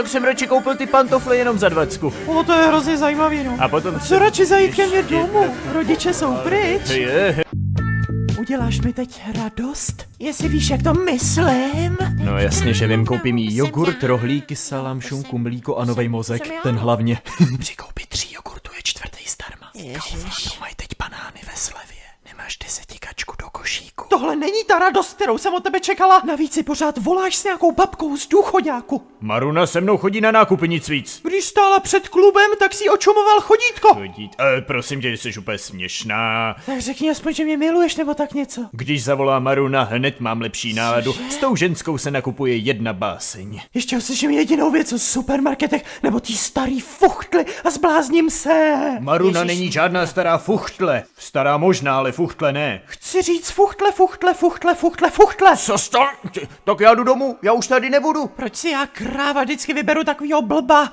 Tak jsem radši koupil ty pantofle jenom za 20. O, to je hrozně zajímavý, no. A potom Co radši zajít ke mně domů? Rodiče jsou pryč. Je. Uděláš mi teď radost? Jestli víš, jak to myslím? No jasně, že vím, koupím jí jogurt, rohlíky, salám, šunku, mlíko a novej mozek. Ten hlavně. Při koupi 3 jogurtů je 4. zdarma. Kauflandu mají teď banány ve slevě. Nemáš 10 kačku do košíku. Tohle není ta radost, kterou jsem od tebe čekala. Navíc si pořád voláš s nějakou babkou z důchoďáku. Maruna se mnou chodí na nákupy, nic víc. Když stála před klubem, tak si očumoval chodítko. Prosím tě, jsi úplně směšná. Tak řekni aspoň, že mě miluješ nebo tak něco. Když zavolá Maruna, hned mám lepší náladu. S tou ženskou se nakupuje jedna báseň. Ještě uslyším jedinou věc o supermarketech nebo ty starý fuchtly a zblázním se. Maruna není žádná stará fuchtle. Stará možná, ale fuchtle ne. Chci říct fuchtle. Co stalo? Tak já jdu domů, já už tady nebudu. Proč si já kráva vždycky vyberu takovýho blba?